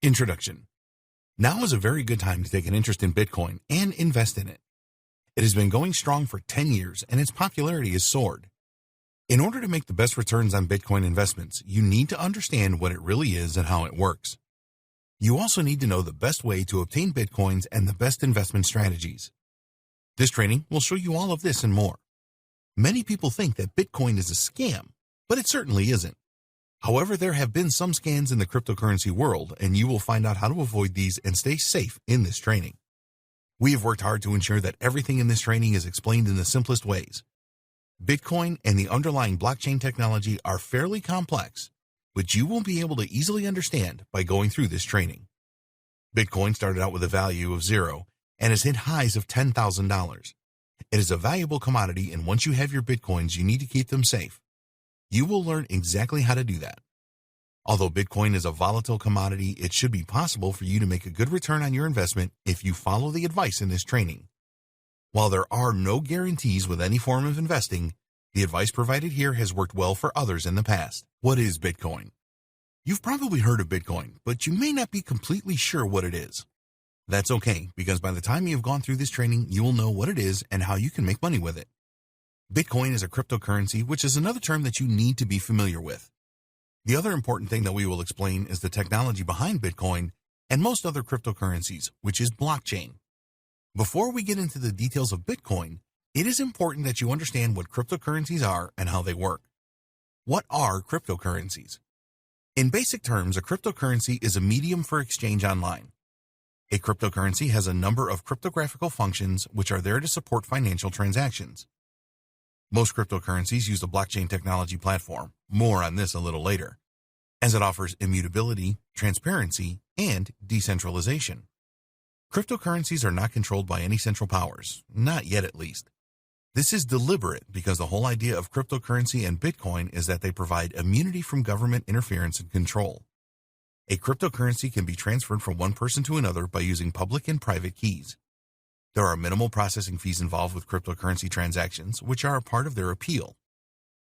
Introduction. Now is a very good time to take an interest in Bitcoin and invest in it. It has been going strong for 10 years and its popularity has soared. In order to make the best returns on Bitcoin investments, you need to understand what it really is and how it works. You also need to know the best way to obtain Bitcoins and the best investment strategies. This training will show you all of this and more. Many people think that Bitcoin is a scam, but it certainly isn't. However, there have been some scams in the cryptocurrency world, and you will find out how to avoid these and stay safe in this training. We have worked hard to ensure that everything in this training is explained in the simplest ways. Bitcoin and the underlying blockchain technology are fairly complex, but you will be able to easily understand by going through this training. Bitcoin started out with a value of 0 and has hit highs of $10,000. It is a valuable commodity, and once you have your Bitcoins, you need to keep them safe. You will learn exactly how to do that. Although Bitcoin is a volatile commodity, it should be possible for you to make a good return on your investment if you follow the advice in this training. While there are no guarantees with any form of investing, the advice provided here has worked well for others in the past. What is Bitcoin? You've probably heard of Bitcoin, but you may not be completely sure what it is. That's okay, because by the time you've gone through this training, you will know what it is and how you can make money with it. Bitcoin is a cryptocurrency, which is another term that you need to be familiar with. The other important thing that we will explain is the technology behind Bitcoin and most other cryptocurrencies, which is blockchain. Before we get into the details of Bitcoin, it is important that you understand what cryptocurrencies are and how they work. What are cryptocurrencies? In basic terms, a cryptocurrency is a medium for exchange online. A cryptocurrency has a number of cryptographical functions which are there to support financial transactions. Most cryptocurrencies use the blockchain technology platform, more on this a little later, as it offers immutability, transparency, and decentralization. Cryptocurrencies are not controlled by any central powers, not yet at least. This is deliberate because the whole idea of cryptocurrency and Bitcoin is that they provide immunity from government interference and control. A cryptocurrency can be transferred from one person to another by using public and private keys. There are minimal processing fees involved with cryptocurrency transactions, which are a part of their appeal.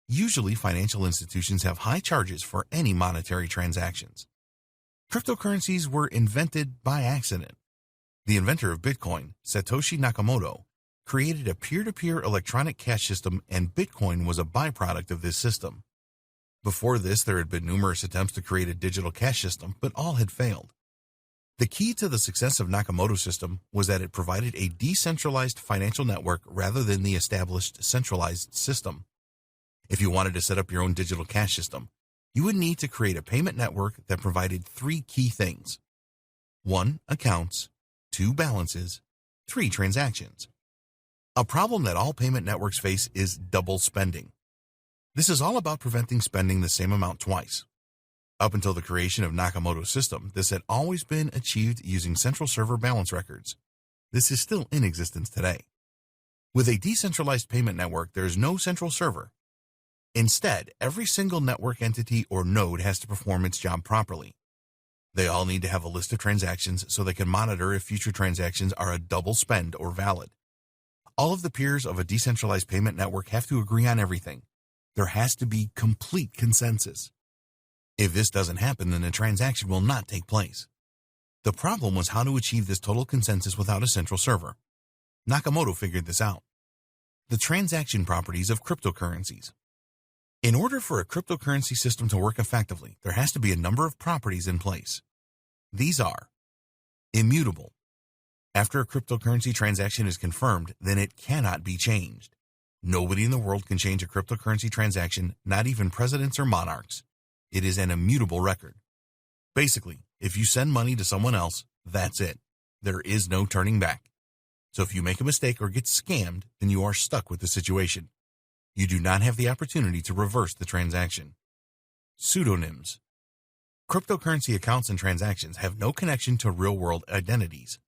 Usually, financial institutions have high charges for any monetary transactions. Cryptocurrencies were invented by accident. The inventor of Bitcoin, Satoshi Nakamoto, created a peer-to-peer electronic cash system, and Bitcoin was a byproduct of this system. Before this, there had been numerous attempts to create a digital cash system, but all had failed. The key to the success of Nakamoto's system was that it provided a decentralized financial network rather than the established centralized system. If you wanted to set up your own digital cash system, you would need to create a payment network that provided 3 key things. 1. Accounts. 2. Balances. 3. Transactions. A problem that all payment networks face is double spending. This is all about preventing spending the same amount twice. Up until the creation of Nakamoto's system, this had always been achieved using central server balance records. This is still in existence today. With a decentralized payment network, there is no central server. Instead, every single network entity or node has to perform its job properly. They all need to have a list of transactions so they can monitor if future transactions are a double spend or valid. All of the peers of a decentralized payment network have to agree on everything. There has to be complete consensus. If this doesn't happen, then the transaction will not take place. The problem was how to achieve this total consensus without a central server. Nakamoto figured this out. The transaction properties of cryptocurrencies. In order for a cryptocurrency system to work effectively, there has to be a number of properties in place. These are immutable. After a cryptocurrency transaction is confirmed, then it cannot be changed. Nobody in the world can change a cryptocurrency transaction, not even presidents or monarchs. It is an immutable record. Basically, if you send money to someone else, that's it. There is no turning back. So if you make a mistake or get scammed, then you are stuck with the situation. You do not have the opportunity to reverse the transaction. Pseudonyms. Cryptocurrency accounts and transactions have no connection to real-world identities.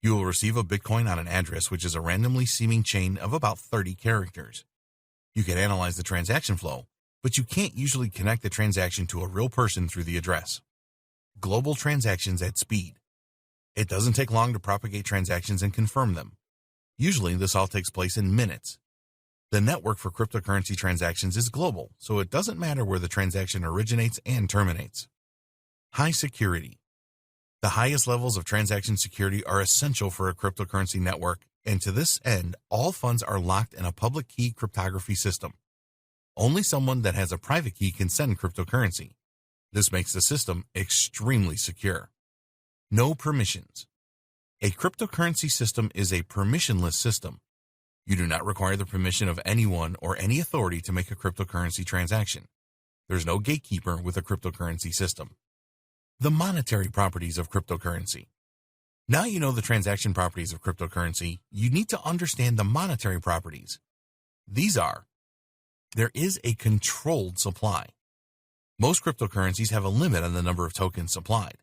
You will receive a Bitcoin on an address which is a randomly seeming chain of about 30 characters. You can analyze the transaction flow, but you can't usually connect the transaction to a real person through the address. Global transactions at speed. It doesn't take long to propagate transactions and confirm them. Usually, this all takes place in minutes. The network for cryptocurrency transactions is global, so it doesn't matter where the transaction originates and terminates. High security. The highest levels of transaction security are essential for a cryptocurrency network, and to this end, all funds are locked in a public key cryptography system. Only someone that has a private key can send cryptocurrency. This makes the system extremely secure. No permissions. A cryptocurrency system is a permissionless system. You do not require the permission of anyone or any authority to make a cryptocurrency transaction. There's no gatekeeper with a cryptocurrency system. The monetary properties of cryptocurrency. Now you know the transaction properties of cryptocurrency, you need to understand the monetary properties. These are: there is a controlled supply. Most cryptocurrencies have a limit on the number of tokens supplied.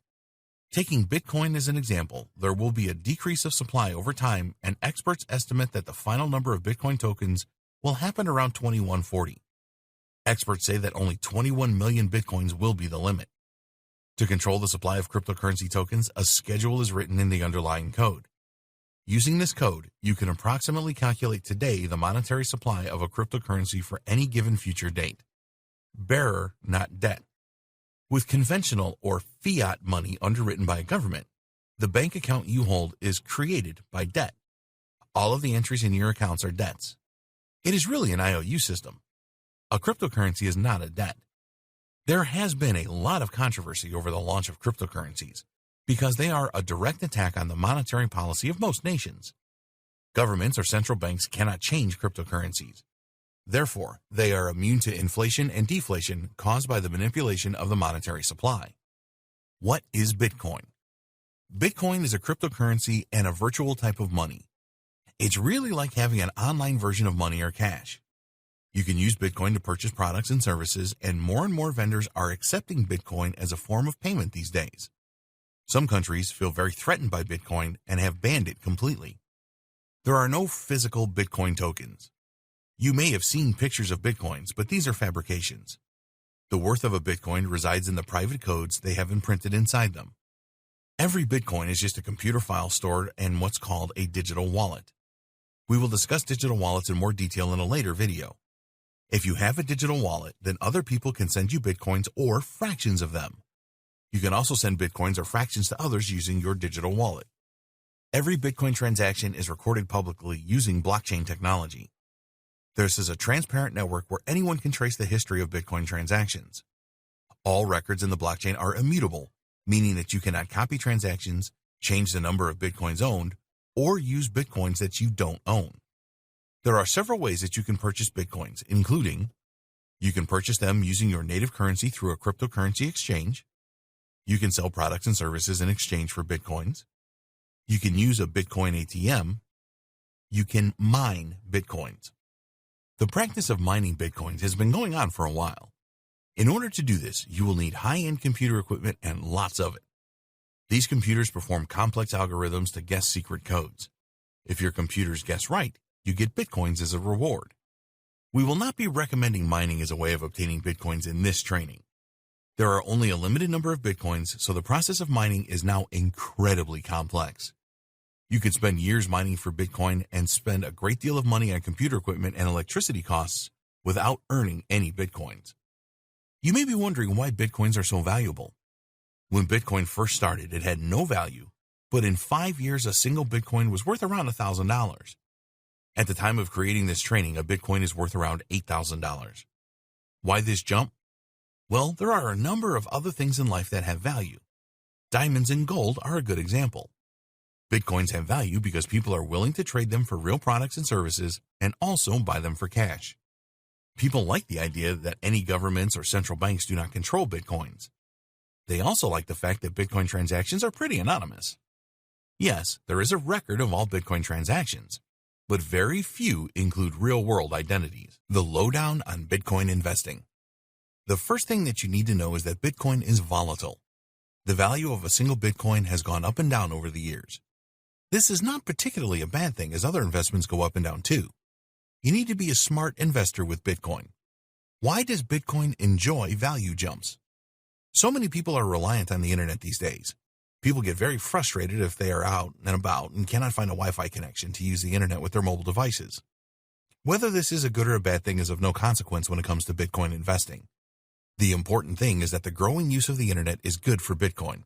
Taking Bitcoin as an example, there will be a decrease of supply over time, and experts estimate that the final number of Bitcoin tokens will happen around 2140. Experts say that only 21 million Bitcoins will be the limit. To control the supply of cryptocurrency tokens, a schedule is written in the underlying code. Using this code, you can approximately calculate today the monetary supply of a cryptocurrency for any given future date. Bearer, not debt. With conventional or fiat money underwritten by a government, the bank account you hold is created by debt. All of the entries in your accounts are debts. It is really an IOU system. A cryptocurrency is not a debt. There has been a lot of controversy over the launch of cryptocurrencies because they are a direct attack on the monetary policy of most nations. Governments or central banks cannot change cryptocurrencies. Therefore, they are immune to inflation and deflation caused by the manipulation of the monetary supply. What is Bitcoin? Bitcoin is a cryptocurrency and a virtual type of money. It's really like having an online version of money or cash. You can use Bitcoin to purchase products and services, and more vendors are accepting Bitcoin as a form of payment these days. Some countries feel very threatened by Bitcoin and have banned it completely. There are no physical Bitcoin tokens. You may have seen pictures of Bitcoins, but these are fabrications. The worth of a Bitcoin resides in the private codes they have imprinted inside them. Every Bitcoin is just a computer file stored in what's called a digital wallet. We will discuss digital wallets in more detail in a later video. If you have a digital wallet, then other people can send you Bitcoins or fractions of them. You can also send Bitcoins or fractions to others using your digital wallet. Every Bitcoin transaction is recorded publicly using blockchain technology. This is a transparent network where anyone can trace the history of Bitcoin transactions. All records in the blockchain are immutable, meaning that you cannot copy transactions, change the number of Bitcoins owned, or use Bitcoins that you don't own. There are several ways that you can purchase Bitcoins, including: you can purchase them using your native currency through a cryptocurrency exchange. You can sell products and services in exchange for Bitcoins. You can use a Bitcoin ATM. You can mine Bitcoins. The practice of mining Bitcoins has been going on for a while. In order to do this, you will need high-end computer equipment and lots of it. These computers perform complex algorithms to guess secret codes. If your computers guess right, you get Bitcoins as a reward. We will not be recommending mining as a way of obtaining Bitcoins in this training. There are only a limited number of Bitcoins, so the process of mining is now incredibly complex. You could spend years mining for Bitcoin and spend a great deal of money on computer equipment and electricity costs without earning any Bitcoins. You may be wondering why Bitcoins are so valuable. When Bitcoin first started, it had no value, but in 5 years, a single Bitcoin was worth around $1,000. At the time of creating this training, a Bitcoin is worth around $8,000. Why this jump? Well, there are a number of other things in life that have value. Diamonds and gold are a good example. Bitcoins have value because people are willing to trade them for real products and services and also buy them for cash. People like the idea that any governments or central banks do not control Bitcoins. They also like the fact that Bitcoin transactions are pretty anonymous. Yes, there is a record of all Bitcoin transactions, but very few include real-world identities. The lowdown on Bitcoin investing. The first thing that you need to know is that Bitcoin is volatile. The value of a single Bitcoin has gone up and down over the years. This is not particularly a bad thing, as other investments go up and down too. You need to be a smart investor with Bitcoin. Why does Bitcoin enjoy value jumps? So many people are reliant on the internet these days. People get very frustrated if they are out and about and cannot find a Wi-Fi connection to use the internet with their mobile devices. Whether this is a good or a bad thing is of no consequence when it comes to Bitcoin investing. The important thing is that the growing use of the internet is good for Bitcoin.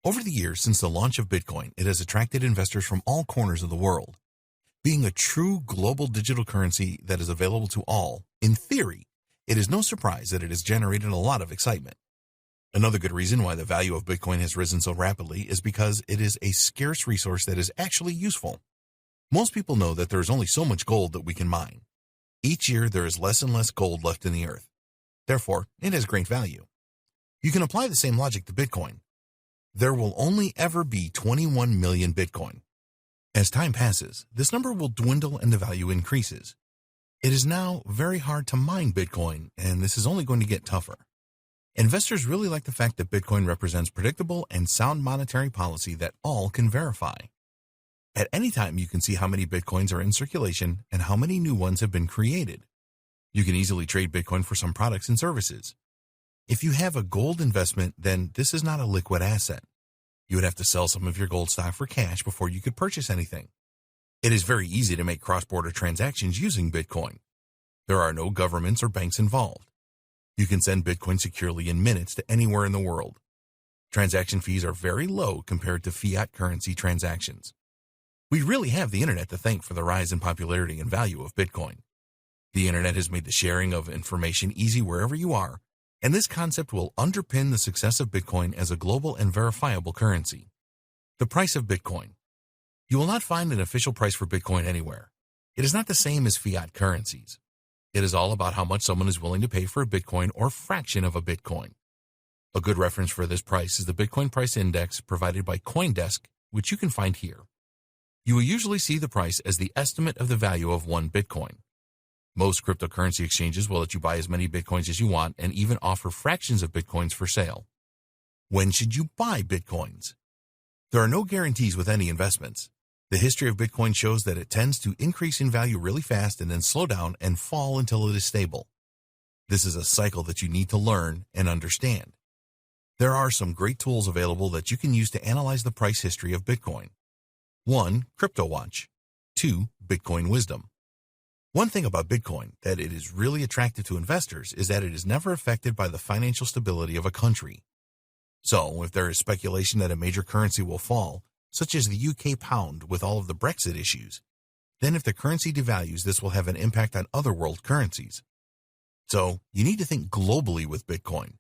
Over the years since the launch of Bitcoin, it has attracted investors from all corners of the world. Being a true global digital currency that is available to all, in theory, it is no surprise that it has generated a lot of excitement. Another good reason why the value of Bitcoin has risen so rapidly is because it is a scarce resource that is actually useful. Most people know that there is only so much gold that we can mine. Each year there is less and less gold left in the earth. Therefore, it has great value. You can apply the same logic to Bitcoin. There will only ever be 21 million Bitcoin. As time passes, this number will dwindle and the value increases. It is now very hard to mine Bitcoin, and this is only going to get tougher. Investors really like the fact that Bitcoin represents predictable and sound monetary policy that all can verify. At any time, you can see how many Bitcoins are in circulation and how many new ones have been created. You can easily trade Bitcoin for some products and services. If you have a gold investment, then this is not a liquid asset. You would have to sell some of your gold stock for cash before you could purchase anything. It is very easy to make cross-border transactions using Bitcoin. There are no governments or banks involved. You can send Bitcoin securely in minutes to anywhere in the world. Transaction fees are very low compared to fiat currency transactions. We really have the internet to thank for the rise in popularity and value of Bitcoin. The internet has made the sharing of information easy wherever you are, and this concept will underpin the success of Bitcoin as a global and verifiable currency. The price of Bitcoin. You will not find an official price for Bitcoin anywhere. It is not the same as fiat currencies. It is all about how much someone is willing to pay for a Bitcoin or fraction of a Bitcoin. A good reference for this price is the Bitcoin price index provided by CoinDesk, which you can find here. You will usually see the price as the estimate of the value of one Bitcoin. Most cryptocurrency exchanges will let you buy as many Bitcoins as you want and even offer fractions of Bitcoins for sale. When should you buy Bitcoins? There are no guarantees with any investments. The history of Bitcoin shows that it tends to increase in value really fast and then slow down and fall until it is stable. This is a cycle that you need to learn and understand. There are some great tools available that you can use to analyze the price history of Bitcoin. 1. CryptoWatch. 2. Bitcoin Wisdom. One thing about Bitcoin that it is really attractive to investors is that it is never affected by the financial stability of a country. So, if there is speculation that a major currency will fall, such as the UK pound with all of the Brexit issues, then if the currency devalues, this will have an impact on other world currencies. So, you need to think globally with Bitcoin.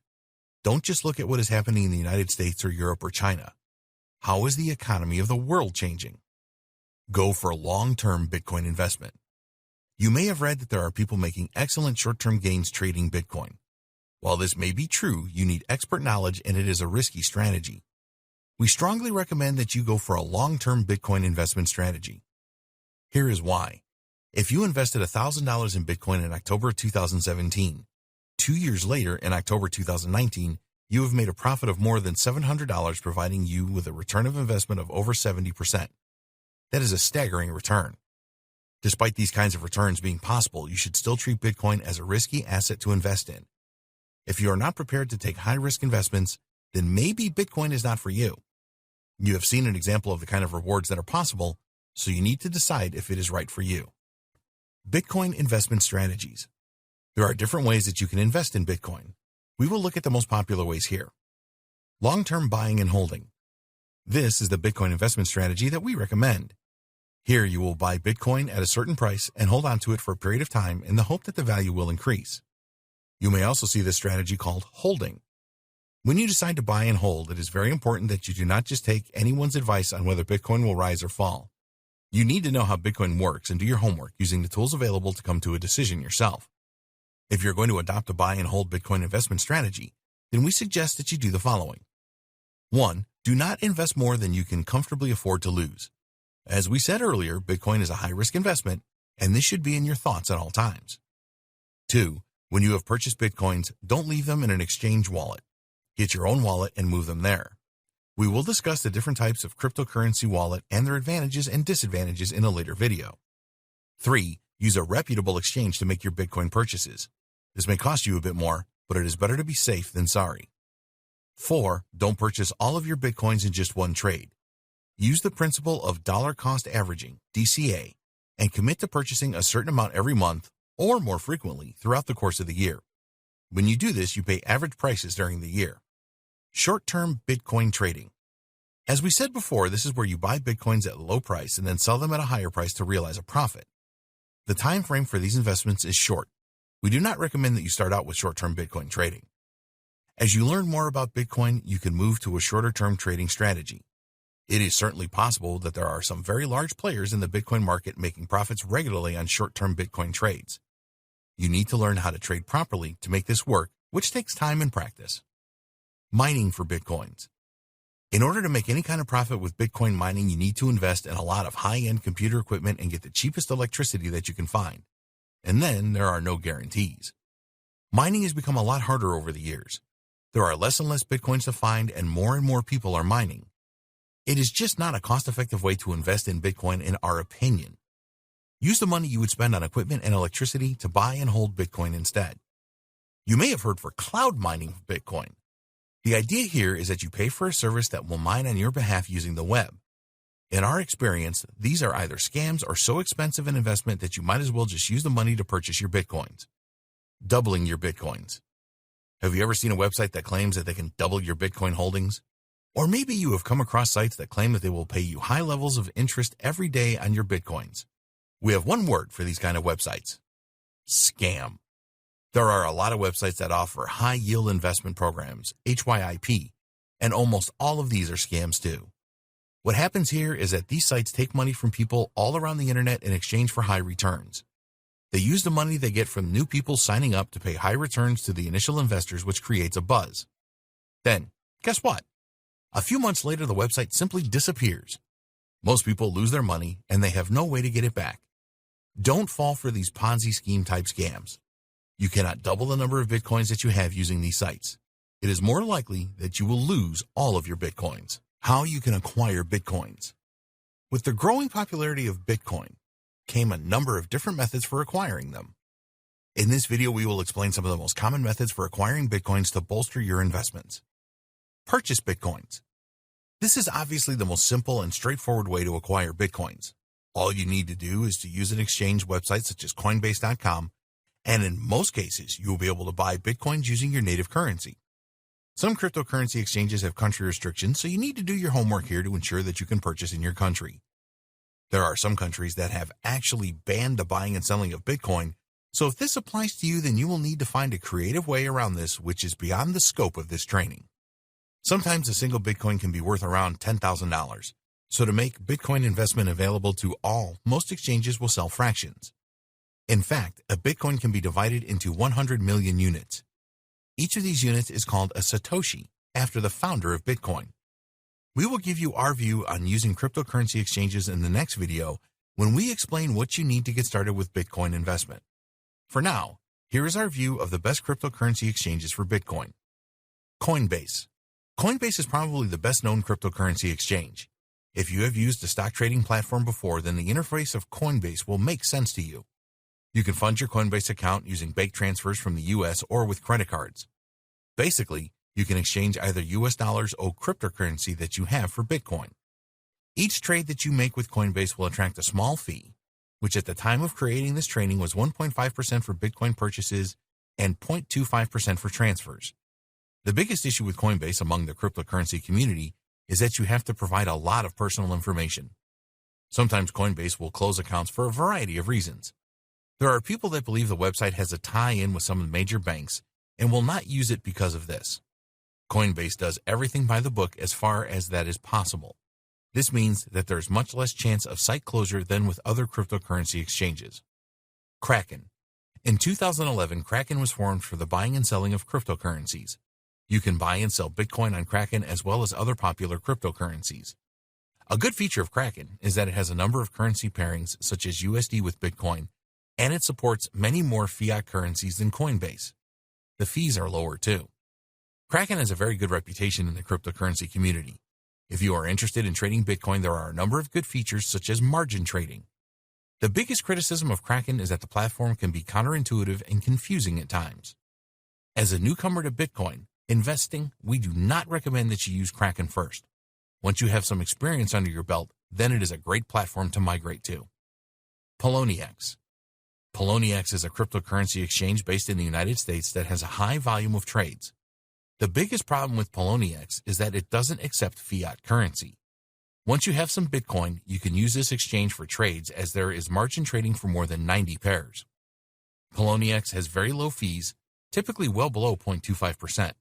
Don't just look at what is happening in the United States or Europe or China. How is the economy of the world changing? Go for a long-term Bitcoin investment. You may have read that there are people making excellent short-term gains trading Bitcoin. While this may be true, you need expert knowledge and it is a risky strategy. We strongly recommend that you go for a long-term Bitcoin investment strategy. Here is why. If you invested $1,000 in Bitcoin in October 2017, 2 years later in October 2019, you have made a profit of more than $700, providing you with a return of investment of over 70%. That is a staggering return. Despite these kinds of returns being possible, you should still treat Bitcoin as a risky asset to invest in. If you are not prepared to take high-risk investments, then maybe Bitcoin is not for you. You have seen an example of the kind of rewards that are possible, so you need to decide if it is right for you. Bitcoin investment strategies. There are different ways that you can invest in Bitcoin. We will look at the most popular ways here. Long-term buying and holding. This is the Bitcoin investment strategy that we recommend. Here you will buy Bitcoin at a certain price and hold on to it for a period of time in the hope that the value will increase. You may also see this strategy called holding. When you decide to buy and hold, it is very important that you do not just take anyone's advice on whether Bitcoin will rise or fall. You need to know how Bitcoin works and do your homework using the tools available to come to a decision yourself. If you're going to adopt a buy and hold Bitcoin investment strategy, then we suggest that you do the following. 1. Do not invest more than you can comfortably afford to lose. As we said earlier, Bitcoin is a high-risk investment, and this should be in your thoughts at all times. 2. When you have purchased Bitcoins, don't leave them in an exchange wallet. Get your own wallet and move them there. We will discuss the different types of cryptocurrency wallet and their advantages and disadvantages in a later video. 3. Use a reputable exchange to make your Bitcoin purchases. This may cost you a bit more, but it is better to be safe than sorry. 4. Don't purchase all of your Bitcoins in just one trade. Use the principle of dollar cost averaging, DCA, and commit to purchasing a certain amount every month or more frequently throughout the course of the year. When you do this, you pay average prices during the year. Short-term Bitcoin trading. As we said before, this is where you buy Bitcoins at a low price and then sell them at a higher price to realize a profit. The time frame for these investments is short. We do not recommend that you start out with short-term Bitcoin trading. As you learn more about Bitcoin, you can move to a shorter-term trading strategy. It is certainly possible that there are some very large players in the Bitcoin market making profits regularly on short-term Bitcoin trades. You need to learn how to trade properly to make this work, which takes time and practice. Mining for Bitcoins. In order to make any kind of profit with Bitcoin mining, you need to invest in a lot of high-end computer equipment and get the cheapest electricity that you can find. And then there are no guarantees. Mining has become a lot harder over the years. There are less and less Bitcoins to find, and more people are mining. It is just not a cost-effective way to invest in Bitcoin in our opinion. Use the money you would spend on equipment and electricity to buy and hold Bitcoin instead. You may have heard for cloud mining of Bitcoin. The idea here is that you pay for a service that will mine on your behalf using the web. In our experience, these are either scams or so expensive an investment that you might as well just use the money to purchase your Bitcoins. Doubling your Bitcoins. Have you ever seen a website that claims that they can double your Bitcoin holdings? Or maybe you have come across sites that claim that they will pay you high levels of interest every day on your Bitcoins. We have one word for these kind of websites: scam. There are a lot of websites that offer high-yield investment programs, HYIP, and almost all of these are scams too. What happens here is that these sites take money from people all around the internet in exchange for high returns. They use the money they get from new people signing up to pay high returns to the initial investors, which creates a buzz. Then, guess what? A few months later, the website simply disappears. Most people lose their money, and they have no way to get it back. Don't fall for these Ponzi scheme-type scams. You cannot double the number of Bitcoins that you have using these sites. It is more likely that you will lose all of your Bitcoins. How you can acquire Bitcoins. With the growing popularity of Bitcoin came a number of different methods for acquiring them. In this video, we will explain some of the most common methods for acquiring Bitcoins to bolster your investments. Purchase Bitcoins. This is obviously the most simple and straightforward way to acquire Bitcoins. All you need to do is to use an exchange website such as Coinbase.com, and in most cases, you will be able to buy Bitcoins using your native currency. Some cryptocurrency exchanges have country restrictions, so you need to do your homework here to ensure that you can purchase in your country. There are some countries that have actually banned the buying and selling of Bitcoin, so if this applies to you, then you will need to find a creative way around this, which is beyond the scope of this training. Sometimes a single Bitcoin can be worth around $10,000, so to make Bitcoin investment available to all, most exchanges will sell fractions. In fact, a Bitcoin can be divided into 100 million units. Each of these units is called a Satoshi, after the founder of Bitcoin. We will give you our view on using cryptocurrency exchanges in the next video when we explain what you need to get started with Bitcoin investment. For now, here is our view of the best cryptocurrency exchanges for Bitcoin. Coinbase. Coinbase is probably the best known cryptocurrency exchange. If you have used a stock trading platform before, then the interface of Coinbase will make sense to you. You can fund your Coinbase account using bank transfers from the US or with credit cards. Basically, you can exchange either US dollars or cryptocurrency that you have for Bitcoin. Each trade that you make with Coinbase will attract a small fee, which at the time of creating this training was 1.5% for Bitcoin purchases and 0.25% for transfers. The biggest issue with Coinbase among the cryptocurrency community is that you have to provide a lot of personal information. Sometimes Coinbase will close accounts for a variety of reasons. There are people that believe the website has a tie-in with some of the major banks and will not use it because of this. Coinbase does everything by the book as far as that is possible. This means that there is much less chance of site closure than with other cryptocurrency exchanges. Kraken. In 2011, Kraken was formed for the buying and selling of cryptocurrencies. You can buy and sell Bitcoin on Kraken as well as other popular cryptocurrencies. A good feature of Kraken is that it has a number of currency pairings such as USD with Bitcoin, and it supports many more fiat currencies than Coinbase. The fees are lower too. Kraken has a very good reputation in the cryptocurrency community. If you are interested in trading Bitcoin, there are a number of good features such as margin trading. The biggest criticism of Kraken is that the platform can be counterintuitive and confusing at times. As a newcomer to Bitcoin investing, we do not recommend that you use Kraken first. Once you have some experience under your belt, then it is a great platform to migrate to. Poloniex. Poloniex is a cryptocurrency exchange based in the United States that has a high volume of trades. The biggest problem with Poloniex is that it doesn't accept fiat currency. Once you have some Bitcoin, you can use this exchange for trades as there is margin trading for more than 90 pairs. Poloniex has very low fees, typically well below 0.25%.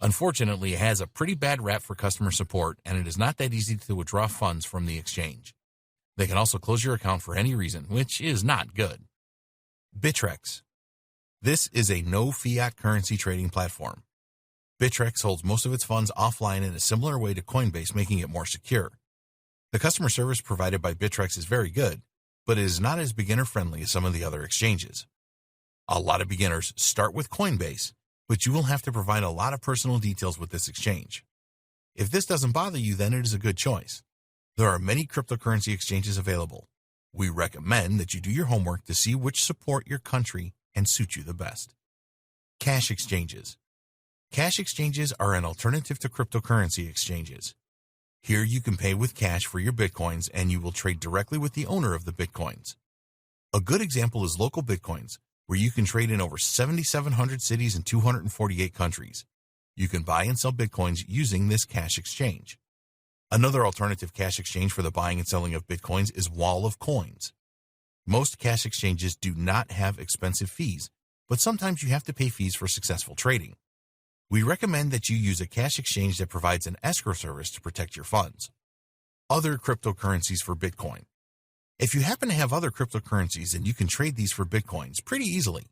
Unfortunately, it has a pretty bad rap for customer support, and it is not that easy to withdraw funds from the exchange. They can also close your account for any reason, which is not good. Bittrex. This is a no-fiat currency trading platform. Bittrex holds most of its funds offline in a similar way to Coinbase, making it more secure. The customer service provided by Bittrex is very good, but it is not as beginner-friendly as some of the other exchanges. A lot of beginners start with Coinbase, but you will have to provide a lot of personal details with this exchange. If this doesn't bother you, then it is a good choice. There are many cryptocurrency exchanges available. We recommend that you do your homework to see which support your country and suit you the best. Cash exchanges. Cash exchanges are an alternative to cryptocurrency exchanges. Here you can pay with cash for your Bitcoins and you will trade directly with the owner of the Bitcoins. A good example is Local Bitcoins, where you can trade in over 7,700 cities in 248 countries. You can buy and sell Bitcoins using this cash exchange. Another alternative cash exchange for the buying and selling of Bitcoins is Wall of Coins. Most cash exchanges do not have expensive fees, but sometimes you have to pay fees for successful trading. We recommend that you use a cash exchange that provides an escrow service to protect your funds. Other cryptocurrencies for Bitcoin. If you happen to have other cryptocurrencies, then you can trade these for Bitcoins pretty easily.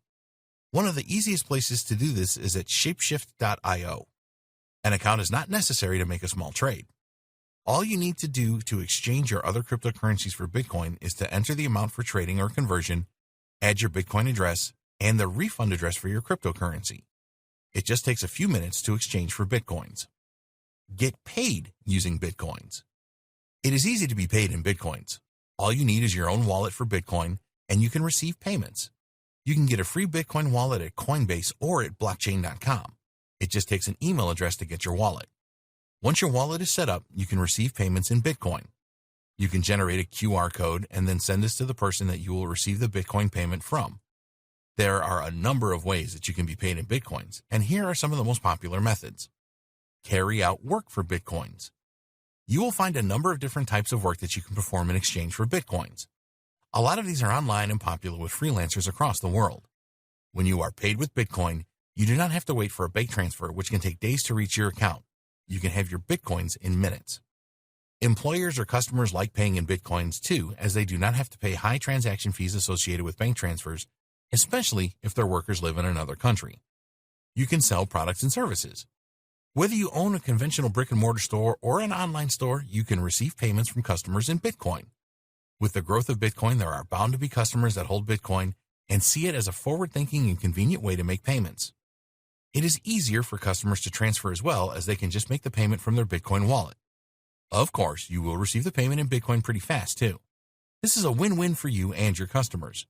One of the easiest places to do this is at shapeshift.io. An account is not necessary to make a small trade. All you need to do to exchange your other cryptocurrencies for Bitcoin is to enter the amount for trading or conversion, add your Bitcoin address, and the refund address for your cryptocurrency. It just takes a few minutes to exchange for Bitcoins. Get paid using Bitcoins. It is easy to be paid in Bitcoins. All you need is your own wallet for Bitcoin, and you can receive payments. You can get a free Bitcoin wallet at Coinbase or at blockchain.com. It just takes an email address to get your wallet. Once your wallet is set up, you can receive payments in Bitcoin. You can generate a QR code and then send this to the person that you will receive the Bitcoin payment from. There are a number of ways that you can be paid in Bitcoins, and here are some of the most popular methods. Carry out work for Bitcoins. You will find a number of different types of work that you can perform in exchange for Bitcoins. A lot of these are online and popular with freelancers across the world. When you are paid with Bitcoin, you do not have to wait for a bank transfer, which can take days to reach your account. You can have your Bitcoins in minutes. Employers or customers like paying in Bitcoins too, as they do not have to pay high transaction fees associated with bank transfers, especially if their workers live in another country. You can sell products and services. Whether you own a conventional brick-and-mortar store or an online store, you can receive payments from customers in Bitcoin. With the growth of Bitcoin, there are bound to be customers that hold Bitcoin and see it as a forward-thinking and convenient way to make payments. It is easier for customers to transfer as well, as they can just make the payment from their Bitcoin wallet. Of course, you will receive the payment in Bitcoin pretty fast too. This is a win-win for you and your customers.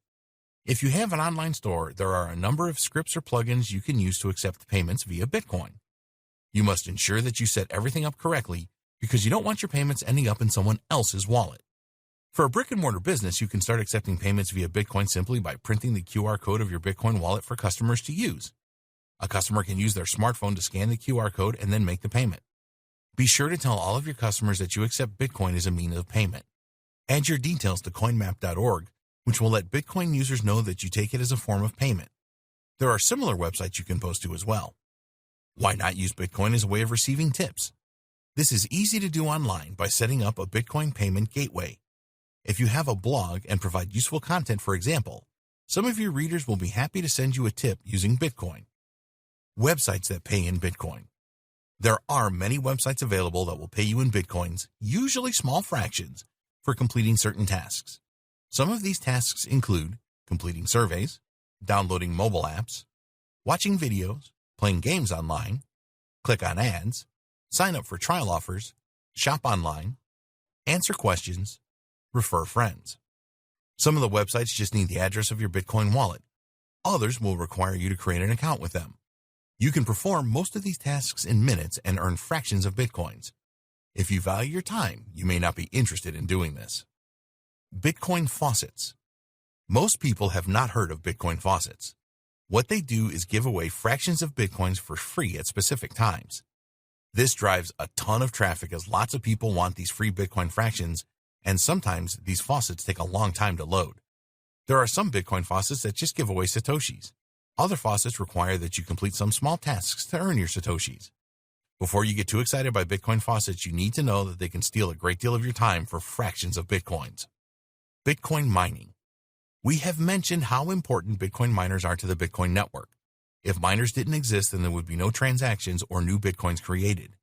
If you have an online store, there are a number of scripts or plugins you can use to accept payments via Bitcoin. You must ensure that you set everything up correctly, because you don't want your payments ending up in someone else's wallet. For a brick-and-mortar business, you can start accepting payments via Bitcoin simply by printing the QR code of your Bitcoin wallet for customers to use. A customer can use their smartphone to scan the QR code and then make the payment. Be sure to tell all of your customers that you accept Bitcoin as a means of payment. Add your details to coinmap.org, which will let Bitcoin users know that you take it as a form of payment. There are similar websites you can post to as well. Why not use Bitcoin as a way of receiving tips? This is easy to do online by setting up a Bitcoin payment gateway. If you have a blog and provide useful content, for example, some of your readers will be happy to send you a tip using Bitcoin. Websites that pay in Bitcoin. There are many websites available that will pay you in Bitcoins, usually small fractions, for completing certain tasks. Some of these tasks include completing surveys, downloading mobile apps, watching videos, playing games online, click on ads, sign up for trial offers, shop online, answer questions, refer friends. Some of the websites just need the address of your Bitcoin wallet. Others will require you to create an account with them. You can perform most of these tasks in minutes and earn fractions of Bitcoins. If you value your time, you may not be interested in doing this. Bitcoin faucets. Most people have not heard of Bitcoin faucets. What they do is give away fractions of Bitcoins for free at specific times. This drives a ton of traffic as lots of people want these free Bitcoin fractions, and sometimes these faucets take a long time to load. There are some Bitcoin faucets that just give away Satoshis. Other faucets require that you complete some small tasks to earn your Satoshis. Before you get too excited by Bitcoin faucets, you need to know that they can steal a great deal of your time for fractions of Bitcoins. Bitcoin mining. We have mentioned how important Bitcoin miners are to the Bitcoin network. If miners didn't exist, then there would be no transactions or new Bitcoins created.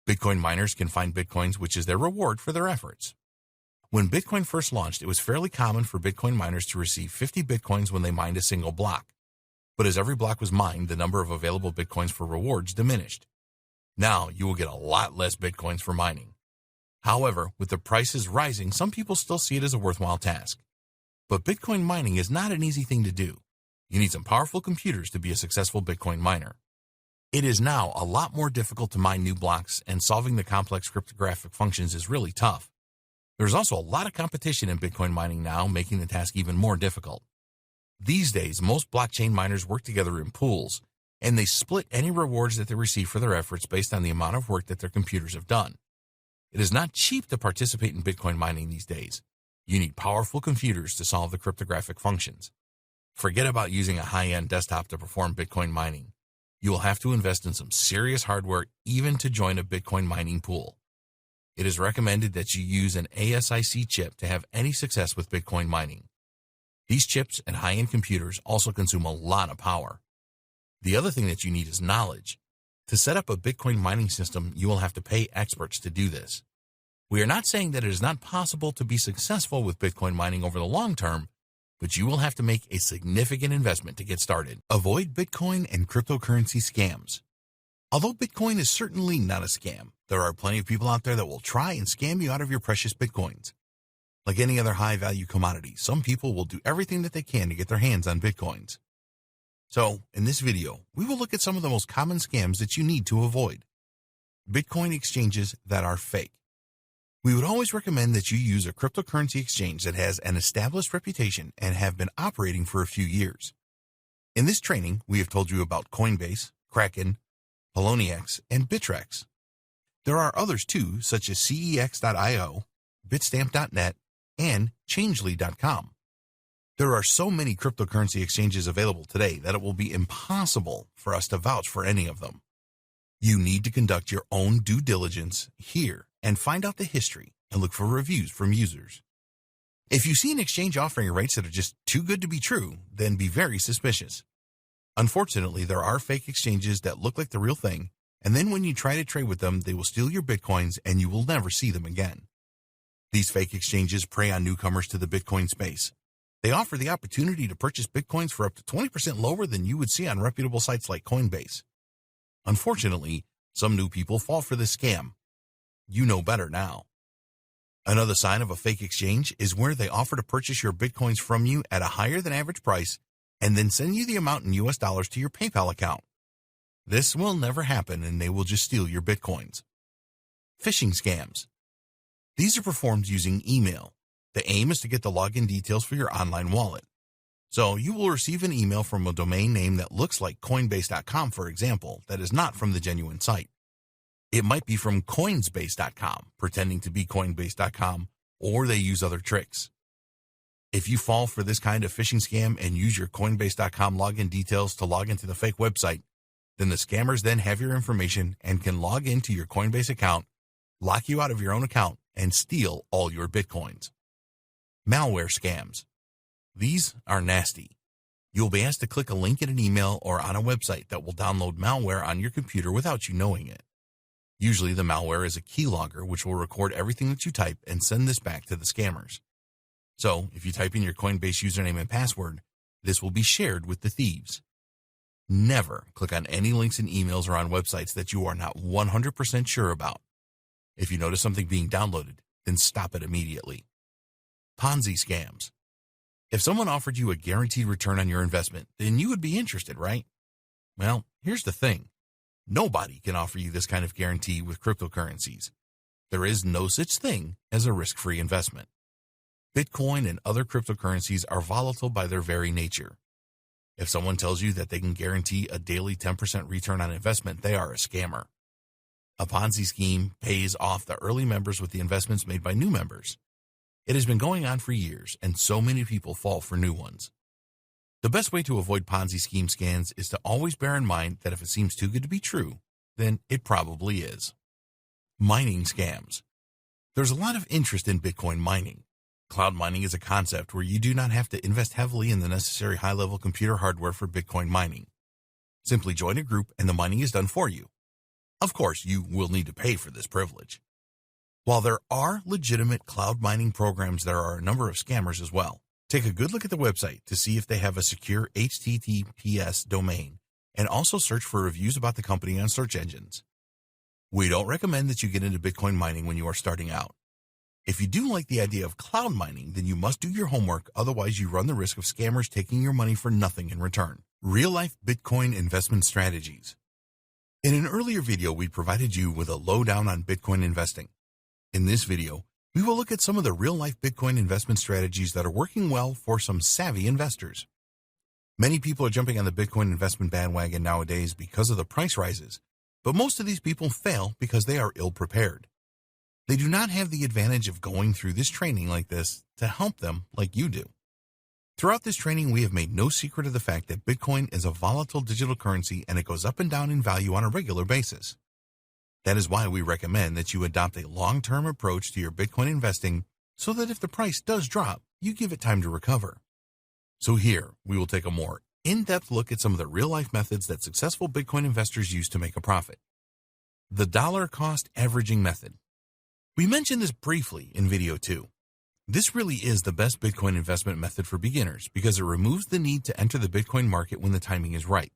Bitcoin miners can find Bitcoins, which is their reward for their efforts. When Bitcoin first launched, it was fairly common for Bitcoin miners to receive 50 Bitcoins when they mined a single block. But as every block was mined, the number of available Bitcoins for rewards diminished. Now you will get a lot less Bitcoins for mining. However, with the prices rising, some people still see it as a worthwhile task. But Bitcoin mining is not an easy thing to do. You need some powerful computers to be a successful Bitcoin miner. It is now a lot more difficult to mine new blocks, and solving the complex cryptographic functions is really tough. There's also a lot of competition in Bitcoin mining now, making the task even more difficult. These days, most blockchain miners work together in pools, and they split any rewards that they receive for their efforts based on the amount of work that their computers have done. It is not cheap to participate in Bitcoin mining these days. You need powerful computers to solve the cryptographic functions. Forget about using a high-end desktop to perform Bitcoin mining. You will have to invest in some serious hardware even to join a Bitcoin mining pool. It is recommended that you use an ASIC chip to have any success with Bitcoin mining. These chips and high-end computers also consume a lot of power. The other thing that you need is knowledge. To set up a Bitcoin mining system, you will have to pay experts to do this. We are not saying that it is not possible to be successful with Bitcoin mining over the long term, but you will have to make a significant investment to get started. Avoid Bitcoin and cryptocurrency scams. Although Bitcoin is certainly not a scam, there are plenty of people out there that will try and scam you out of your precious Bitcoins. Like any other high-value commodity, some people will do everything that they can to get their hands on Bitcoins. So, in this video, we will look at some of the most common scams that you need to avoid. Bitcoin exchanges that are fake. We would always recommend that you use a cryptocurrency exchange that has an established reputation and have been operating for a few years. In this training, we have told you about Coinbase, Kraken, Poloniex, and Bittrex. There are others too, such as CEX.io, Bitstamp.net, and Changely.com. There are so many cryptocurrency exchanges available today that it will be impossible for us to vouch for any of them. You need to conduct your own due diligence here and find out the history and look for reviews from users. If you see an exchange offering rates that are just too good to be true, then be very suspicious. Unfortunately, there are fake exchanges that look like the real thing, and then when you try to trade with them, they will steal your Bitcoins and you will never see them again. These fake exchanges prey on newcomers to the Bitcoin space. They offer the opportunity to purchase Bitcoins for up to 20% lower than you would see on reputable sites like Coinbase. Unfortunately, some new people fall for this scam. You know better now. Another sign of a fake exchange is where they offer to purchase your Bitcoins from you at a higher than average price and then send you the amount in US dollars to your PayPal account. This will never happen and they will just steal your Bitcoins. Phishing scams. These are performed using email. The aim is to get the login details for your online wallet. So you will receive an email from a domain name that looks like Coinbase.com, for example, that is not from the genuine site. It might be from Coinsbase.com, pretending to be Coinbase.com, or they use other tricks. If you fall for this kind of phishing scam and use your Coinbase.com login details to log into the fake website, then the scammers then have your information and can log into your Coinbase account, lock you out of your own account, and steal all your Bitcoins. Malware scams. These are nasty. You'll be asked to click a link in an email or on a website that will download malware on your computer without you knowing it. Usually the malware is a keylogger which will record everything that you type and send this back to the scammers. So if you type in your Coinbase username and password, this will be shared with the thieves. Never click on any links in emails or on websites that you are not 100% sure about. If you notice something being downloaded, then stop it immediately. Ponzi scams. If someone offered you a guaranteed return on your investment, then you would be interested, right? Well, here's the thing. Nobody can offer you this kind of guarantee with cryptocurrencies. There is no such thing as a risk-free investment. Bitcoin and other cryptocurrencies are volatile by their very nature. If someone tells you that they can guarantee a daily 10% return on investment, they are a scammer. A Ponzi scheme pays off the early members with the investments made by new members. It has been going on for years, and so many people fall for new ones. The best way to avoid Ponzi scheme scams is to always bear in mind that if it seems too good to be true, then it probably is. Mining scams. There's a lot of interest in Bitcoin mining. Cloud mining is a concept where you do not have to invest heavily in the necessary high-level computer hardware for Bitcoin mining. Simply join a group and the mining is done for you. Of course, you will need to pay for this privilege. While there are legitimate cloud mining programs, there are a number of scammers as well. Take a good look at the website to see if they have a secure HTTPS domain, and also search for reviews about the company on search engines. We don't recommend that you get into Bitcoin mining when you are starting out. If you do like the idea of cloud mining, then you must do your homework, otherwise you run the risk of scammers taking your money for nothing in return. Real-life Bitcoin investment strategies. In an earlier video, we provided you with a lowdown on Bitcoin investing. In this video, we will look at some of the real-life Bitcoin investment strategies that are working well for some savvy investors. Many people are jumping on the Bitcoin investment bandwagon nowadays because of the price rises, but most of these people fail because they are ill-prepared. They do not have the advantage of going through this training like this to help them like you do. Throughout this training, we have made no secret of the fact that Bitcoin is a volatile digital currency and it goes up and down in value on a regular basis. That is why we recommend that you adopt a long-term approach to your Bitcoin investing so that if the price does drop, you give it time to recover. So here, we will take a more in-depth look at some of the real-life methods that successful Bitcoin investors use to make a profit. The dollar cost averaging method. We mentioned this briefly in video 2. This really is the best Bitcoin investment method for beginners because it removes the need to enter the Bitcoin market when the timing is right.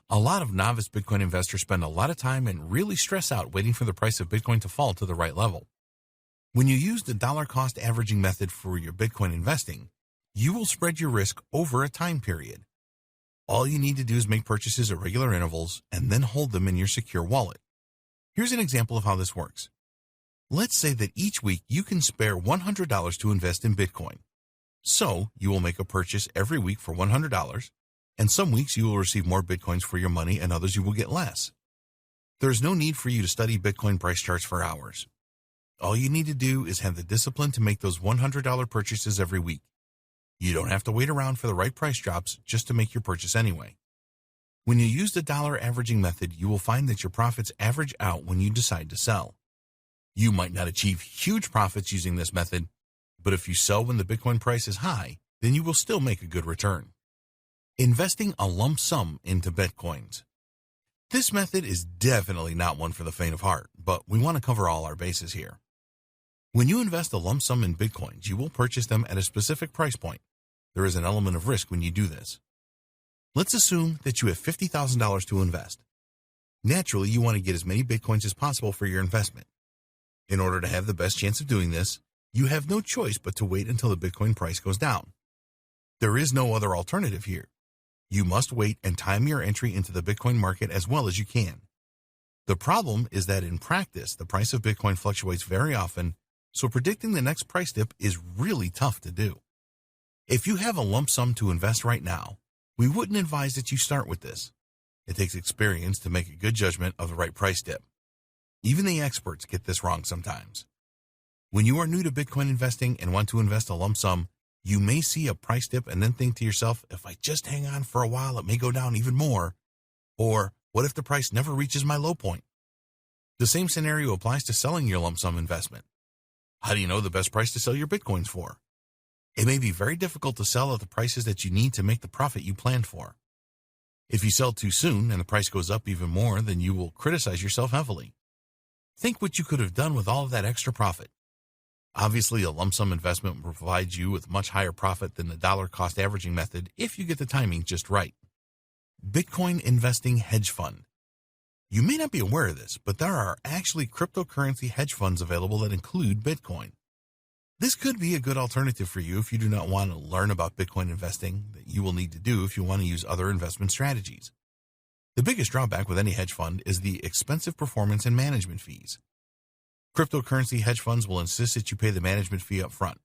A lot of novice Bitcoin investors spend a lot of time and really stress out waiting for the price of Bitcoin to fall to the right level. When you use the dollar cost averaging method for your Bitcoin investing, you will spread your risk over a time period. All you need to do is make purchases at regular intervals and then hold them in your secure wallet. Here's an example of how this works. Let's say that each week you can spare $100 to invest in Bitcoin. So you will make a purchase every week for $100, and some weeks you will receive more Bitcoins for your money and others you will get less. There is no need for you to study Bitcoin price charts for hours. All you need to do is have the discipline to make those $100 purchases every week. You don't have to wait around for the right price drops just to make your purchase anyway. When you use the dollar averaging method, you will find that your profits average out when you decide to sell. You might not achieve huge profits using this method, but if you sell when the Bitcoin price is high, then you will still make a good return. Investing a lump sum into Bitcoins. This method is definitely not one for the faint of heart, but we want to cover all our bases here. When you invest a lump sum in Bitcoins, you will purchase them at a specific price point. There is an element of risk when you do this. Let's assume that you have $50,000 to invest. Naturally, you want to get as many Bitcoins as possible for your investment. In order to have the best chance of doing this, you have no choice but to wait until the Bitcoin price goes down. There is no other alternative here. You must wait and time your entry into the Bitcoin market as well as you can. The problem is that in practice, the price of Bitcoin fluctuates very often, so predicting the next price dip is really tough to do. If you have a lump sum to invest right now, we wouldn't advise that you start with this. It takes experience to make a good judgment of the right price dip. Even the experts get this wrong sometimes. When you are new to Bitcoin investing and want to invest a lump sum, you may see a price dip and then think to yourself, if I just hang on for a while, it may go down even more. Or, what if the price never reaches my low point? The same scenario applies to selling your lump sum investment. How do you know the best price to sell your Bitcoins for? It may be very difficult to sell at the prices that you need to make the profit you planned for. If you sell too soon and the price goes up even more, then you will criticize yourself heavily. Think what you could have done with all of that extra profit. Obviously, a lump sum investment will provide you with much higher profit than the dollar cost averaging method if you get the timing just right. Bitcoin investing hedge fund. You may not be aware of this, but there are actually cryptocurrency hedge funds available that include Bitcoin. This could be a good alternative for you if you do not want to learn about Bitcoin investing that you will need to do if you want to use other investment strategies. The biggest drawback with any hedge fund is the expensive performance and management fees. Cryptocurrency hedge funds will insist that you pay the management fee up front.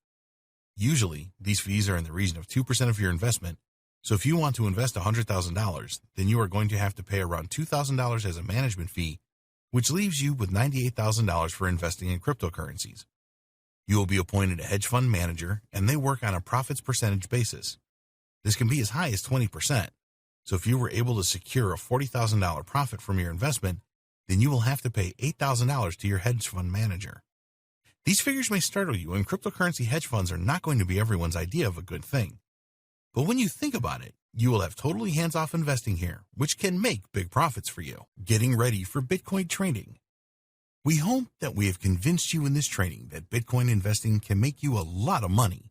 Usually, these fees are in the region of 2% of your investment, So if you want to invest $100,000, then you are going to have to pay around $2,000 as a management fee, which leaves you with $98,000 for investing in cryptocurrencies. You will be appointed a hedge fund manager, and they work on a profits percentage basis. This can be as high as 20%. So if you were able to secure a $40,000 profit from your investment, then you will have to pay $8,000 to your hedge fund manager. These figures may startle you, and cryptocurrency hedge funds are not going to be everyone's idea of a good thing. But when you think about it, you will have totally hands-off investing here, which can make big profits for you. Getting ready for Bitcoin trading. We hope that we have convinced you in this training that Bitcoin investing can make you a lot of money.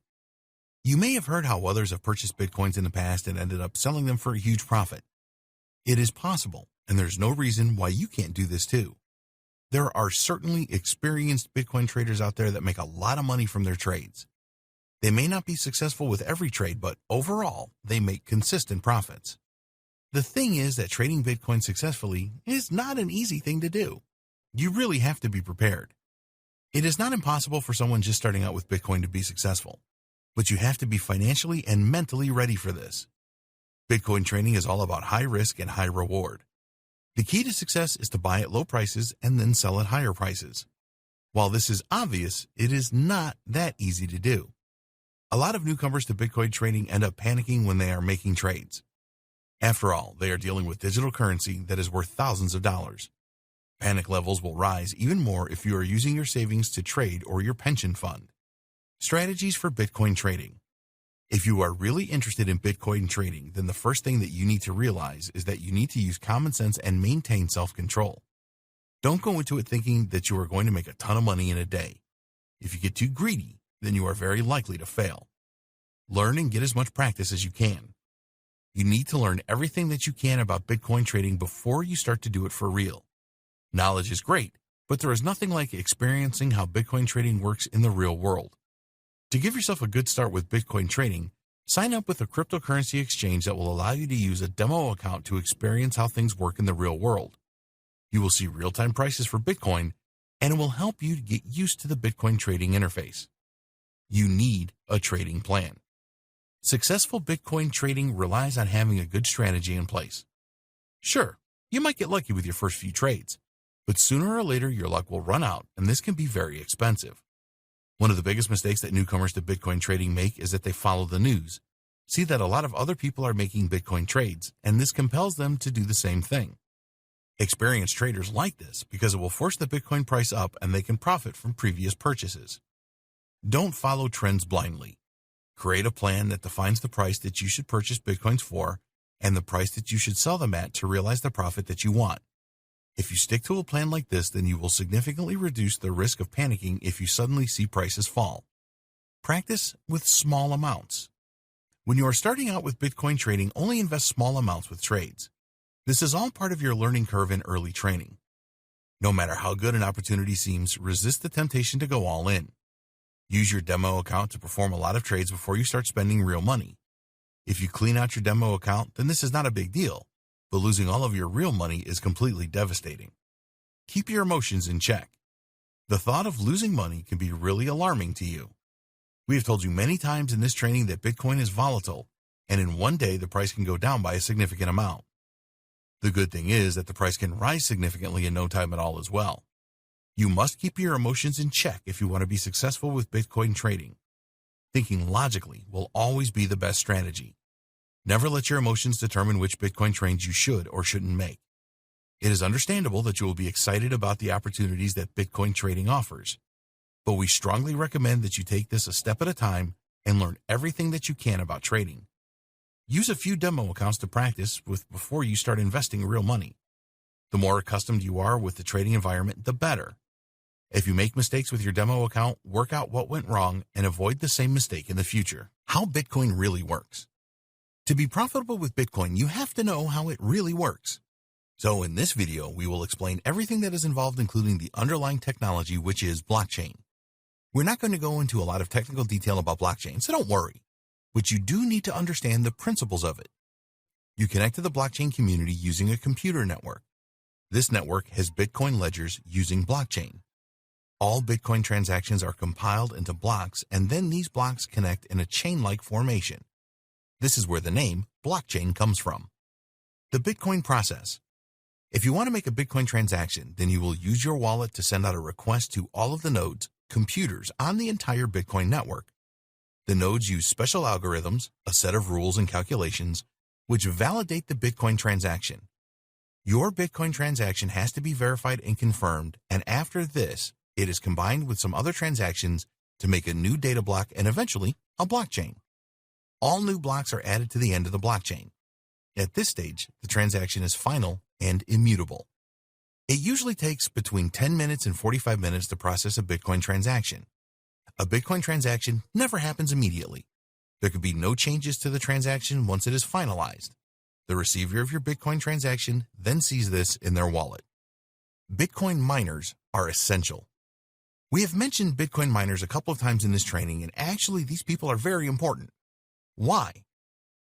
You may have heard how others have purchased Bitcoins in the past and ended up selling them for a huge profit. It is possible, and there's no reason why you can't do this too. There are certainly experienced Bitcoin traders out there that make a lot of money from their trades. They may not be successful with every trade, but overall, they make consistent profits. The thing is that trading Bitcoin successfully is not an easy thing to do. You really have to be prepared. It is not impossible for someone just starting out with Bitcoin to be successful, but you have to be financially and mentally ready for this. Bitcoin trading is all about high risk and high reward. The key to success is to buy at low prices and then sell at higher prices. While this is obvious, it is not that easy to do. A lot of newcomers to Bitcoin trading end up panicking when they are making trades. After all, they are dealing with digital currency that is worth thousands of dollars. Panic levels will rise even more if you are using your savings to trade or your pension fund. Strategies for Bitcoin trading. If you are really interested in Bitcoin trading, then the first thing that you need to realize is that you need to use common sense and maintain self-control. Don't go into it thinking that you are going to make a ton of money in a day. If you get too greedy, then you are very likely to fail. Learn and get as much practice as you can. You need to learn everything that you can about Bitcoin trading before you start to do it for real. Knowledge is great, but there is nothing like experiencing how Bitcoin trading works in the real world. To give yourself a good start with Bitcoin trading, sign up with a cryptocurrency exchange that will allow you to use a demo account to experience how things work in the real world. You will see real-time prices for Bitcoin, and it will help you to get used to the Bitcoin trading interface. You need a trading plan. Successful Bitcoin trading relies on having a good strategy in place. Sure, you might get lucky with your first few trades, but sooner or later your luck will run out, and this can be very expensive. One of the biggest mistakes that newcomers to Bitcoin trading make is that they follow the news, see that a lot of other people are making Bitcoin trades, and this compels them to do the same thing. Experienced traders like this because it will force the Bitcoin price up and they can profit from previous purchases. Don't follow trends blindly. Create a plan that defines the price that you should purchase Bitcoins for and the price that you should sell them at to realize the profit that you want. If you stick to a plan like this, then you will significantly reduce the risk of panicking if you suddenly see prices fall. Practice with small amounts. When you are starting out with Bitcoin trading, only invest small amounts with trades. This is all part of your learning curve in early training. No matter how good an opportunity seems, resist the temptation to go all in. Use your demo account to perform a lot of trades before you start spending real money. If you clean out your demo account, then this is not a big deal, but losing all of your real money is completely devastating. Keep your emotions in check. The thought of losing money can be really alarming to you. We have told you many times in this training that Bitcoin is volatile, and in one day the price can go down by a significant amount. The good thing is that the price can rise significantly in no time at all as well. You must keep your emotions in check if you want to be successful with Bitcoin trading. Thinking logically will always be the best strategy. Never let your emotions determine which Bitcoin trades you should or shouldn't make. It is understandable that you will be excited about the opportunities that Bitcoin trading offers, but we strongly recommend that you take this a step at a time and learn everything that you can about trading. Use a few demo accounts to practice with before you start investing real money. The more accustomed you are with the trading environment, the better. If you make mistakes with your demo account, work out what went wrong and avoid the same mistake in the future. How Bitcoin really works. To be profitable with Bitcoin, you have to know how it really works. So in this video, we will explain everything that is involved, including the underlying technology, which is blockchain. We're not going to go into a lot of technical detail about blockchain, so don't worry. But you do need to understand the principles of it. You connect to the blockchain community using a computer network. This network has Bitcoin ledgers using blockchain. All Bitcoin transactions are compiled into blocks, and then these blocks connect in a chain-like formation. This is where the name blockchain comes from. The Bitcoin process. If you want to make a Bitcoin transaction, then you will use your wallet to send out a request to all of the nodes, computers on the entire Bitcoin network. The nodes use special algorithms, a set of rules and calculations, which validate the Bitcoin transaction. Your Bitcoin transaction has to be verified and confirmed, and after this, it is combined with some other transactions to make a new data block and eventually a blockchain. All new blocks are added to the end of the blockchain. At this stage, the transaction is final and immutable. It usually takes between 10 minutes and 45 minutes to process a Bitcoin transaction. A Bitcoin transaction never happens immediately. There could be no changes to the transaction once it is finalized. The receiver of your Bitcoin transaction then sees this in their wallet. Bitcoin miners are essential. We have mentioned Bitcoin miners a couple of times in this training, and actually these people are very important. Why?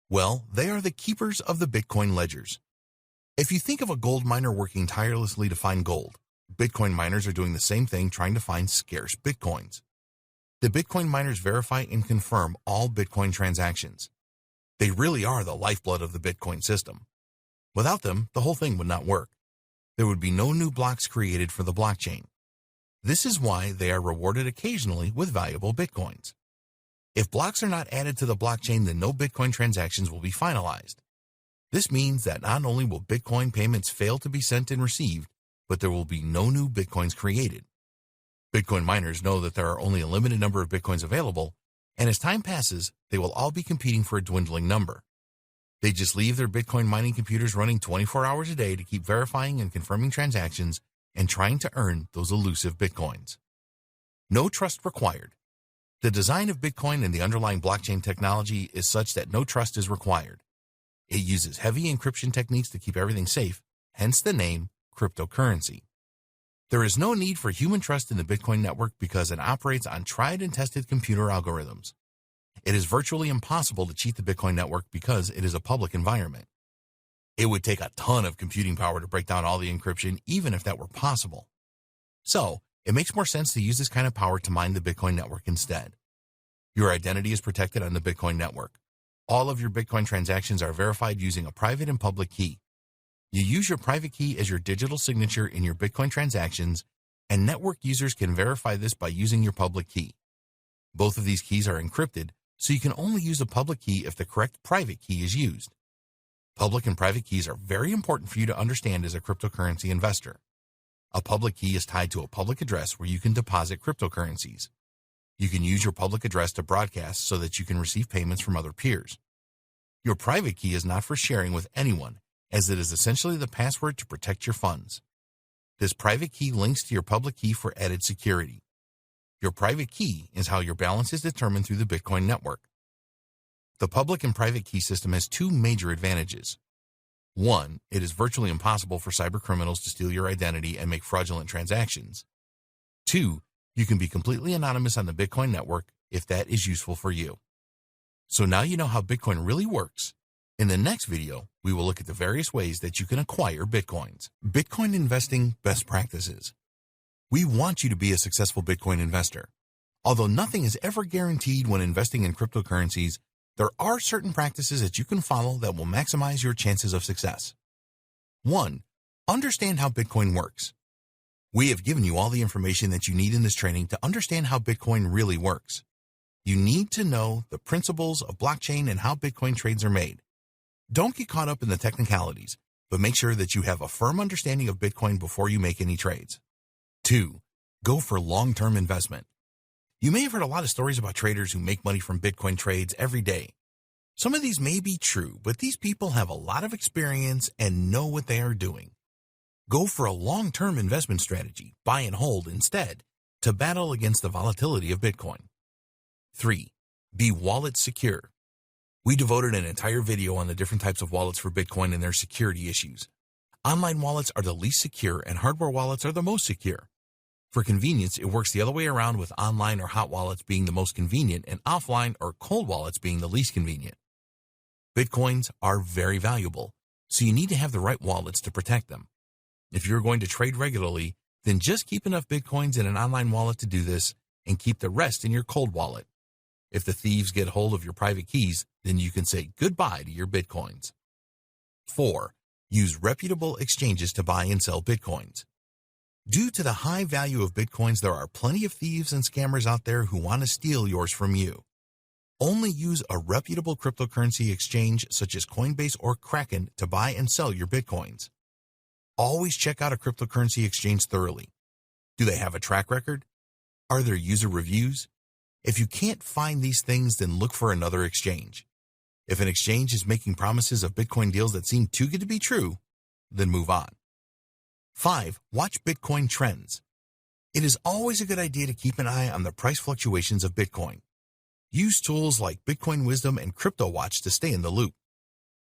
Well, they are the keepers of the Bitcoin ledgers. If you think of a gold miner working tirelessly to find gold, Bitcoin miners are doing the same thing, trying to find scarce Bitcoins. The Bitcoin miners verify and confirm all Bitcoin transactions. They really are the lifeblood of the Bitcoin system. Without them, the whole thing would not work. There would be no new blocks created for the blockchain. This is why they are rewarded occasionally with valuable Bitcoins. If blocks are not added to the blockchain, then no Bitcoin transactions will be finalized. This means that not only will Bitcoin payments fail to be sent and received, but there will be no new Bitcoins created. Bitcoin miners know that there are only a limited number of Bitcoins available, and as time passes, they will all be competing for a dwindling number. They just leave their Bitcoin mining computers running 24 hours a day to keep verifying and confirming transactions and trying to earn those elusive Bitcoins. No trust required. The design of Bitcoin and the underlying blockchain technology is such that no trust is required. It uses heavy encryption techniques to keep everything safe, hence the name cryptocurrency. There is no need for human trust in the Bitcoin network because it operates on tried and tested computer algorithms. It is virtually impossible to cheat the Bitcoin network because it is a public environment. It would take a ton of computing power to break down all the encryption, even if that were possible. So, it makes more sense to use this kind of power to mine the Bitcoin network instead. Your identity is protected on the Bitcoin network. All of your Bitcoin transactions are verified using a private and public key. You use your private key as your digital signature in your Bitcoin transactions, and network users can verify this by using your public key. Both of these keys are encrypted, so you can only use a public key if the correct private key is used. Public and private keys are very important for you to understand as a cryptocurrency investor. A public key is tied to a public address where you can deposit cryptocurrencies. You can use your public address to broadcast so that you can receive payments from other peers. Your private key is not for sharing with anyone, as it is essentially the password to protect your funds. This private key links to your public key for added security. Your private key is how your balance is determined through the Bitcoin network. The public and private key system has two major advantages. One, it is virtually impossible for cybercriminals to steal your identity and make fraudulent transactions. Two, you can be completely anonymous on the Bitcoin network if that is useful for you. So now you know how Bitcoin really works. In the next video, we will look at the various ways that you can acquire Bitcoins. Bitcoin investing best practices. We want you to be a successful Bitcoin investor. Although nothing is ever guaranteed when investing in cryptocurrencies, there are certain practices that you can follow that will maximize your chances of success. 1. Understand how Bitcoin works. We have given you all the information that you need in this training to understand how Bitcoin really works. You need to know the principles of blockchain and how Bitcoin trades are made. Don't get caught up in the technicalities, but make sure that you have a firm understanding of Bitcoin before you make any trades. 2. Go for long-term investment. You may have heard a lot of stories about traders who make money from Bitcoin trades every day. Some of these may be true, but these people have a lot of experience and know what they are doing. Go for a long-term investment strategy, buy and hold instead, to battle against the volatility of Bitcoin. 3. Be wallet secure. We devoted an entire video on the different types of wallets for Bitcoin and their security issues. Online wallets are the least secure and hardware wallets are the most secure. For convenience, it works the other way around, with online or hot wallets being the most convenient and offline or cold wallets being the least convenient. Bitcoins are very valuable, so you need to have the right wallets to protect them. If you're going to trade regularly, then just keep enough Bitcoins in an online wallet to do this and keep the rest in your cold wallet. If the thieves get hold of your private keys, then you can say goodbye to your Bitcoins. 4. Use reputable exchanges to buy and sell Bitcoins. Due to the high value of Bitcoins, there are plenty of thieves and scammers out there who want to steal yours from you. Only use a reputable cryptocurrency exchange such as Coinbase or Kraken to buy and sell your Bitcoins. Always check out a cryptocurrency exchange thoroughly. Do they have a track record? Are there user reviews? If you can't find these things, then look for another exchange. If an exchange is making promises of Bitcoin deals that seem too good to be true, then move on. 5. Watch Bitcoin trends. It is always a good idea to keep an eye on the price fluctuations of Bitcoin. Use tools like Bitcoin Wisdom and CryptoWatch to stay in the loop.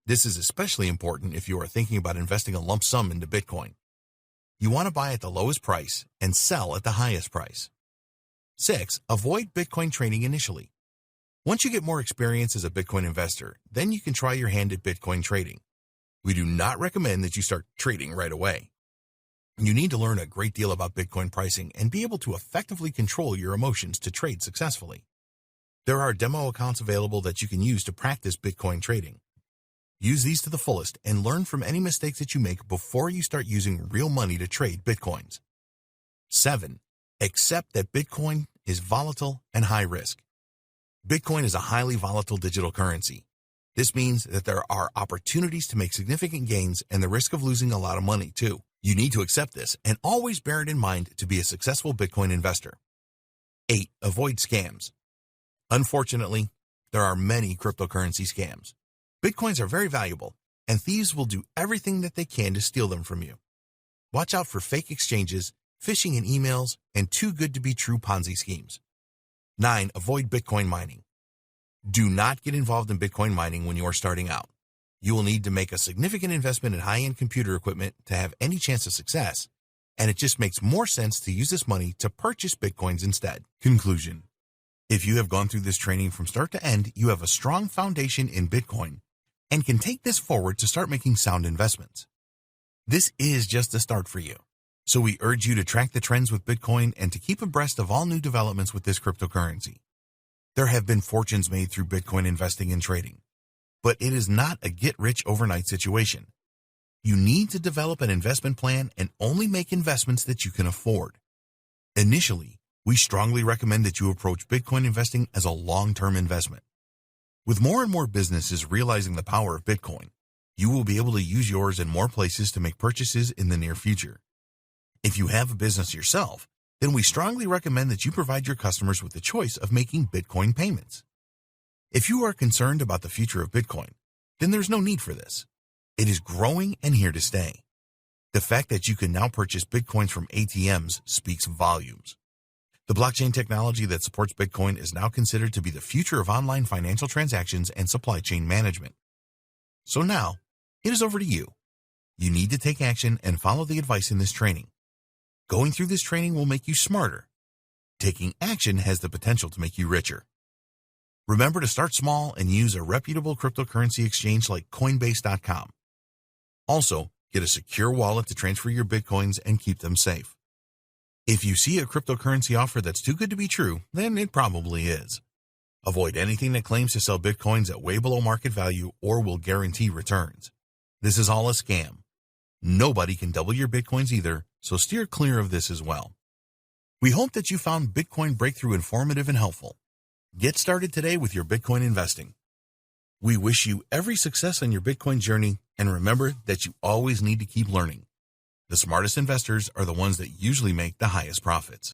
This is especially important if you are thinking about investing a lump sum into Bitcoin. You want to buy at the lowest price and sell at the highest price. 6. Avoid Bitcoin trading initially. Once you get more experience as a Bitcoin investor, then you can try your hand at Bitcoin trading. We do not recommend that you start trading right away. You need to learn a great deal about Bitcoin pricing and be able to effectively control your emotions to trade successfully. There are demo accounts available that you can use to practice Bitcoin trading. Use these to the fullest and learn from any mistakes that you make before you start using real money to trade Bitcoins. 7. Accept that Bitcoin is volatile and high risk. Bitcoin is a highly volatile digital currency. This means that there are opportunities to make significant gains and the risk of losing a lot of money too. You need to accept this and always bear it in mind to be a successful Bitcoin investor. 8. Avoid scams. Unfortunately, there are many cryptocurrency scams. Bitcoins are very valuable, and thieves will do everything that they can to steal them from you. Watch out for fake exchanges, phishing in emails, and too good to be true Ponzi schemes. 9. Avoid Bitcoin mining. Do not get involved in Bitcoin mining when you are starting out. You will need to make a significant investment in high-end computer equipment to have any chance of success, and it just makes more sense to use this money to purchase Bitcoins instead. Conclusion. If you have gone through this training from start to end, you have a strong foundation in Bitcoin and can take this forward to start making sound investments. This is just the start for you. So we urge you to track the trends with Bitcoin and to keep abreast of all new developments with this cryptocurrency. There have been fortunes made through Bitcoin investing and trading, but it is not a get-rich-overnight situation. You need to develop an investment plan and only make investments that you can afford. Initially, we strongly recommend that you approach Bitcoin investing as a long-term investment. With more and more businesses realizing the power of Bitcoin, you will be able to use yours in more places to make purchases in the near future. If you have a business yourself, then we strongly recommend that you provide your customers with the choice of making Bitcoin payments. If you are concerned about the future of Bitcoin, then there's no need for this. It is growing and here to stay. The fact that you can now purchase Bitcoins from ATMs speaks volumes. The blockchain technology that supports Bitcoin is now considered to be the future of online financial transactions and supply chain management. So now, it is over to you. You need to take action and follow the advice in this training. Going through this training will make you smarter. Taking action has the potential to make you richer. Remember to start small and use a reputable cryptocurrency exchange like Coinbase.com. Also, get a secure wallet to transfer your Bitcoins and keep them safe. If you see a cryptocurrency offer that's too good to be true, then it probably is. Avoid anything that claims to sell Bitcoins at way below market value or will guarantee returns. This is all a scam. Nobody can double your Bitcoins either, so steer clear of this as well. We hope that you found Bitcoin Breakthrough informative and helpful. Get started today with your Bitcoin investing. We wish you every success on your Bitcoin journey, and remember that you always need to keep learning. The smartest investors are the ones that usually make the highest profits.